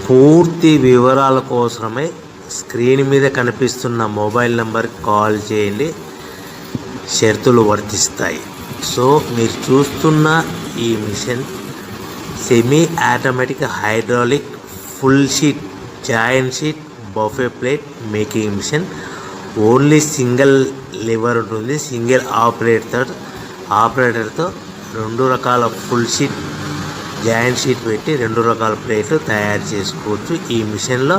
పూర్తి వివరాల కోసమై స్క్రీన్ మీద కనిపిస్తున్న మొబైల్ నెంబర్కి కాల్ చేయండి, షరతులు వర్తిస్తాయి. సో మీరు చూస్తున్న ఈ machine semi automatic hydraulic full sheet joint sheet buffet plate making machine. Only single lever ఉంటుంది. సింగిల్ ఆపరేటర్తో 2 రకాల ఫుల్ షీట్ జాయింట్ షీట్ పెట్టి 2 రకాల ప్లేట్లు తయారు చేసుకోవచ్చు. ఈ మిషన్లో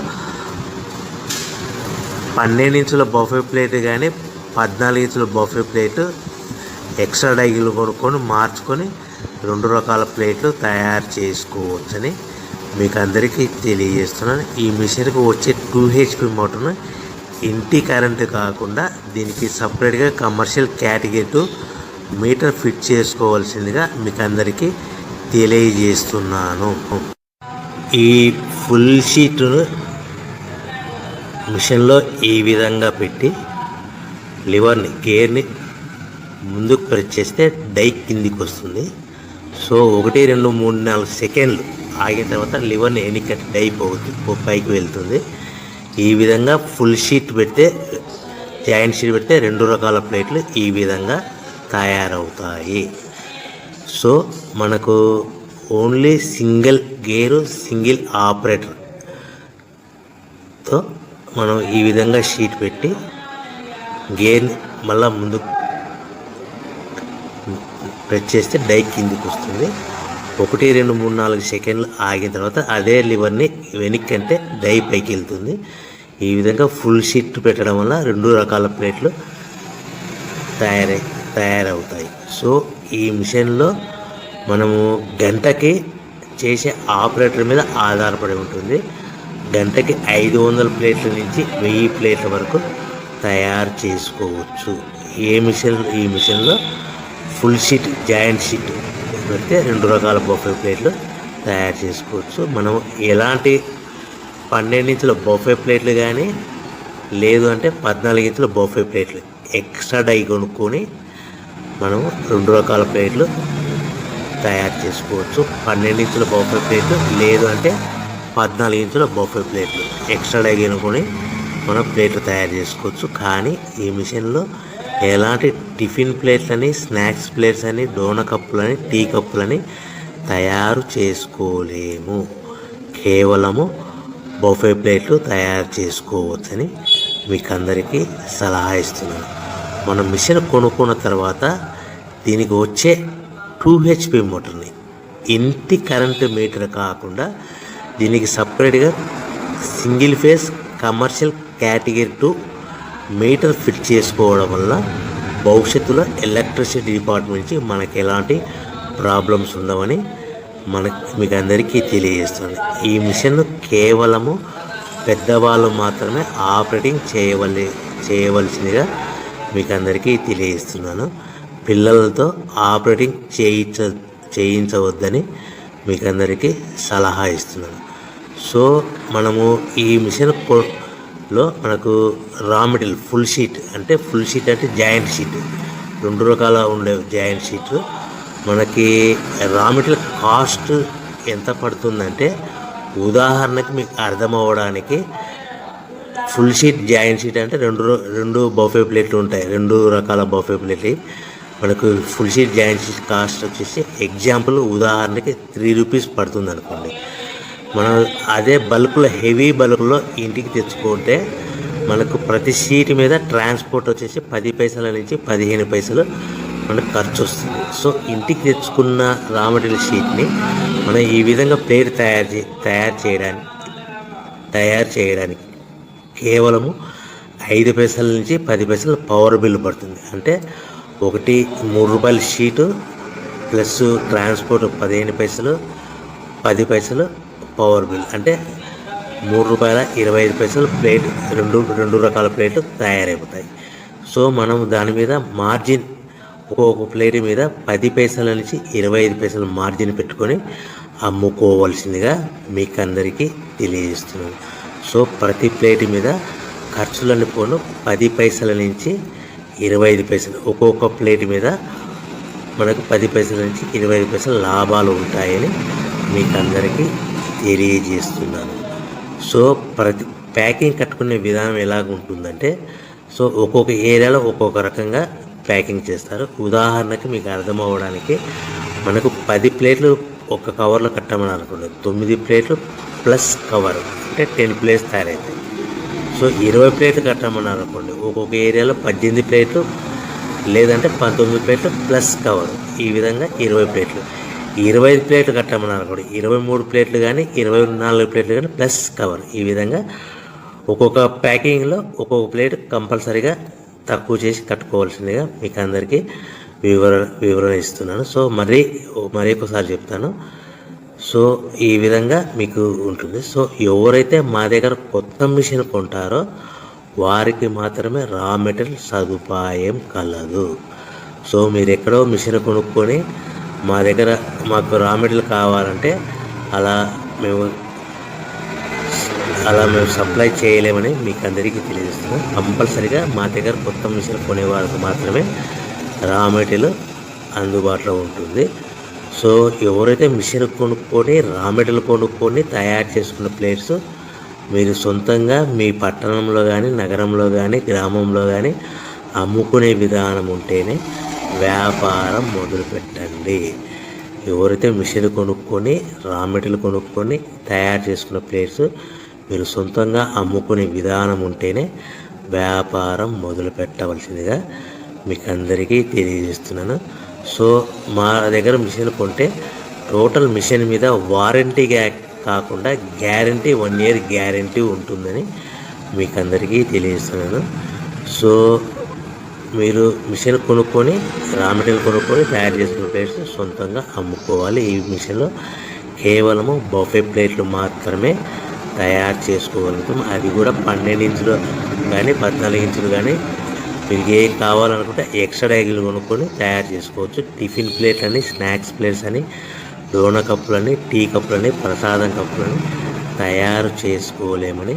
12 ఇంచుల బఫే ప్లేట్ కానీ 14 ఇంచుల బఫే ప్లేట్ ఎక్స్ట్రా డైలు కొనుక్కొని మార్చుకొని 2 రకాల ప్లేట్లు తయారు చేసుకోవచ్చని మీకు అందరికీ తెలియజేస్తున్నాను. ఈ మిషన్కి వచ్చే 2 HP మోటార్ను ఇంటి కరెంటు కాకుండా దీనికి సపరేట్గా కమర్షియల్ కేటగిరీ మీటర్ ఫిట్ చేసుకోవాల్సిందిగా మీకు అందరికీ తెలియజేస్తున్నాను. ఈ ఫుల్ షీట్ను మిషన్లో ఈ విధంగా పెట్టి లివర్ని గేర్ని ముందుకు ప్రెస్ చేస్తే డై కిందికి వస్తుంది. సో 1 2 3 4 సెకండ్లు ఆగిన తర్వాత లివర్ని ఎన్నికట్టి డై పైకి వెళ్తుంది. ఈ విధంగా ఫుల్ షీట్ పెడితే జాయింట్ షీట్ పెడితే 2 రకాల ప్లేట్లు ఈ విధంగా తయారవుతాయి. సో మనకు ఓన్లీ సింగిల్ గేరు సింగిల్ ఆపరేటర్తో మనం ఈ విధంగా షీట్ పెట్టి గేర్ని మళ్ళీ ముందుకు ప్రెస్ చేస్తే డై కిందికి వస్తుంది. 1 2 3 4 సెకండ్లు ఆగిన తర్వాత అదే లివర్ని వెనక్కి అంటే డై పైకి వెళ్తుంది. ఈ విధంగా ఫుల్ షీట్ పెట్టడం వల్ల 2 రకాల ప్లేట్లు తయారవుతాయి. సో ఈ మిషన్లో మనము గంటకి చేసే ఆపరేటర్ మీద ఆధారపడి ఉంటుంది. గంటకి 500 ప్లేట్ల నుంచి 1000 ప్లేట్ల వరకు తయారు చేసుకోవచ్చు. ఈ మిషన్లో ఫుల్ షీట్ జాయింట్ షీట్ పెడితే 2 రకాల బఫే ప్లేట్లు తయారు చేసుకోవచ్చు. మనం ఎలాంటి 12 ఇంచుల బఫే ప్లేట్లు కానీ లేదు అంటే 14 ఇంచుల బఫే ప్లేట్లు ఎక్స్ట్రా డై కొనుక్కొని మనం 2 రకాల ప్లేట్లు తయారు చేసుకోవచ్చు. 12 ఇంచుల బఫే ప్లేట్లు లేదు అంటే 14 ఇంచుల బఫే ప్లేట్లు ఎక్స్ట్రా డై కొనుక్కొని మనం ప్లేట్లు తయారు చేసుకోవచ్చు. కానీ ఈ మిషన్లో ఎలాంటి టిఫిన్ ప్లేట్లని స్నాక్స్ ప్లేట్స్ అని డోనా కప్పులని టీ కప్పులని తయారు చేసుకోలేము. కేవలము బఫే ప్లేట్లు తయారు చేసుకోవచ్చని మీకు అందరికీ సలహా ఇస్తున్నాను. మనం మిషన్ కొనుక్కున్న తర్వాత దీనికి వచ్చే 2 HP మోటార్ని ఇంటి కరెంటు మీటర్ కాకుండా దీనికి సపరేట్గా single phase commercial category 2 metre fit చేసుకోవడం వల్ల భవిష్యత్తులో ఎలక్ట్రిసిటీ డిపార్ట్మెంట్ నుంచి మనకి ఎలాంటి ప్రాబ్లమ్స్ ఉండవని మీకు అందరికీ తెలియజేస్తుంది. ఈ మిషన్ కేవలము పెద్దవాళ్ళు మాత్రమే ఆపరేటింగ్ చేయవలసిందిగా మీకు అందరికీ తెలియజేస్తున్నాను. పిల్లలతో ఆపరేటింగ్ చేయించవద్దని మీకు అందరికీ సలహా ఇస్తున్నాను. సో మనము ఈ మిషన్లో మనకు రా మెటీరియల్ ఫుల్ షీట్ అంటే జాయింట్ షీట్ 2 రకాల ఉండే జాయింట్ షీట్ మనకి రా మెటీరియల్ కాస్ట్ ఎంత పడుతుందంటే ఉదాహరణకి మీకు అర్థం అవ్వడానికి ఫుల్ షీట్ జాయింట్ షీట్ అంటే 2 బఫే ప్లేట్లు ఉంటాయి. 2 రకాల బఫే ప్లేట్లు మనకు full sheet joint sheet cost వచ్చేసి ఎగ్జాంపుల్ ఉదాహరణకి 3 రూపీస్ పడుతుంది అనుకోండి. మనం అదే బల్క్లో హెవీ బల్క్లో ఇంటికి తెచ్చుకుంటే మనకు ప్రతి షీట్ మీద ట్రాన్స్పోర్ట్ వచ్చేసి 10 పైసల నుంచి 15 పైసలు మనకు ఖర్చు వస్తుంది. సో ఇంటికి తెచ్చుకున్న రా మెటీరియల్ షీట్ని మనం ఈ విధంగా ప్లేట్ తయారు చేయడానికి కేవలము 5 పైసల నుంచి 10 పైసలు పవర్ బిల్లు పడుతుంది. అంటే 3 రూపాయల షీటు ప్లస్ ట్రాన్స్పోర్ట్ 15 పైసలు 10 పైసలు పవర్ బిల్ అంటే 3 రూపాయల 25 పైసలు ప్లేట్ 2 రకాల ప్లేట్లు తయారైపోతాయి. సో మనం దాని మీద మార్జిన్ ఒక్కొక్క ప్లేట్ మీద 10 పైసల నుంచి 25 పైసలు మార్జిన్ పెట్టుకొని అమ్ముకోవాల్సిందిగా మీకు అందరికీ తెలియజేస్తున్నాను. సో ప్రతి ప్లేట్ మీద ఖర్చులన్నీ పోను 10 పైసల నుంచి 25 పైసలు ఒక్కొక్క ప్లేట్ మీద మనకు 10 పైసల నుంచి 25 పైసలు లాభాలు ఉంటాయని మీకు అందరికీ తెలియజేస్తున్నాను. సో ప్రతి ప్యాకింగ్ కట్టుకునే విధానం ఎలాగ ఉంటుందంటే, సో ఒక్కొక్క ఏరియాలో ఒక్కొక్క రకంగా ప్యాకింగ్ చేస్తారు. ఉదాహరణకి మీకు అర్థం అవ్వడానికి, మనకు 10 ప్లేట్లు ఒక కవర్లో కట్టమని అనుకోండి, 9 ప్లేట్లు ప్లస్ కవర్ అంటే 10 ప్లేట్స్ తయారవుతాయి. సో 20 ప్లేట్లు కట్టమని అనుకోండి, ఒక్కొక్క ఏరియాలో 18 ప్లేట్లు లేదంటే 19 ప్లేట్లు ప్లస్ కవర్, ఈ విధంగా 20 ప్లేట్లు. 25 ప్లేట్లు కట్టమని అనుకోండి, 23 ప్లేట్లు కానీ 24 ప్లేట్లు కానీ ప్లస్ కవర్, ఈ విధంగా ఒక్కొక్క ప్యాకింగ్లో ఒక్కొక్క ప్లేట్ కంపల్సరీగా తక్కువ చేసి కట్టుకోవాల్సిందిగా మీకు అందరికీ వివరణ ఇస్తున్నాను. సో మరీ ఒకసారి చెప్తాను. సో ఈ విధంగా మీకు ఉంటుంది. సో ఎవరైతే మా దగ్గర కొత్త మిషన్ కొంటారో వారికి మాత్రమే రా మెటీరియల్ సదుపాయం కలదు. సో మీరు ఎక్కడో మిషన్ కొనుక్కొని మా దగ్గర మాకు రా మెటీరియల్ కావాలంటే అలా మేము సప్లై చేయలేమని మీకు అందరికీ తెలియజేస్తున్నాం. కంపల్సరీగా మా దగ్గర కొత్త మిషన్ కొనే వారికి మాత్రమే రా మెటీరియల్ అందుబాటులో ఉంటుంది. సో ఎవరైతే మిషన్ కొనుక్కొని రా మెటీరియల్ కొనుక్కొని తయారు చేసుకున్న ప్లేట్స్ మీరు సొంతంగా మీ పట్టణంలో కానీ నగరంలో కానీ గ్రామంలో కానీ అమ్ముకునే విధానం ఉంటేనే వ్యాపారం మొదలుపెట్టండి. ఎవరైతే మిషన్ కొనుక్కొని రా మెటీరియల్ కొనుక్కొని తయారు చేసుకున్న ప్లేట్స్ మీరు సొంతంగా అమ్ముకునే విధానం ఉంటేనే వ్యాపారం మొదలు పెట్టవలసిందిగా మీకు అందరికీ తెలియజేస్తున్నాను. సో మా దగ్గర మిషన్ కొంటే టోటల్ మిషన్ మీద వారంటీగా కాకుండా గ్యారంటీ 1 year గ్యారంటీ ఉంటుందని మీకు అందరికీ తెలియజేస్తున్నాను. సో మీరు మిషన్ కొనుక్కొని రా మెటీరియల్ కొనుక్కొని తయారు చేసుకున్న ప్లేట్స్ సొంతంగా అమ్ముకోవాలి. ఈ మిషన్లో కేవలము బఫే ప్లేట్లు మాత్రమే తయారు చేసుకోగలుగుతాం. అది కూడా 12 ఇంచులు కానీ 14 ఇంచులు కానీ మీకు ఏ కావాలనుకుంటే ఎక్స్ట్రా డైగులు కొనుక్కొని తయారు చేసుకోవచ్చు. టిఫిన్ ప్లేట్లని, స్నాక్స్ ప్లేట్స్ అని, డోనా కప్పులని, టీ కప్పులని, ప్రసాదం కప్పులని తయారు చేసుకోలేమని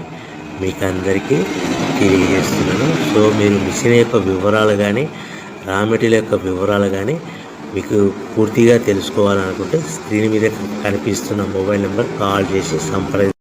మీకు అందరికీ తెలియజేస్తున్నాను. సో మీరు మిషన్ యొక్క వివరాలు కానీ రా మెటీరియల్ యొక్క వివరాలు కానీ మీకు పూర్తిగా తెలుసుకోవాలనుకుంటే స్క్రీన్ మీద కనిపిస్తున్న మొబైల్ నెంబర్ కాల్ చేసి సంప్రదించండి.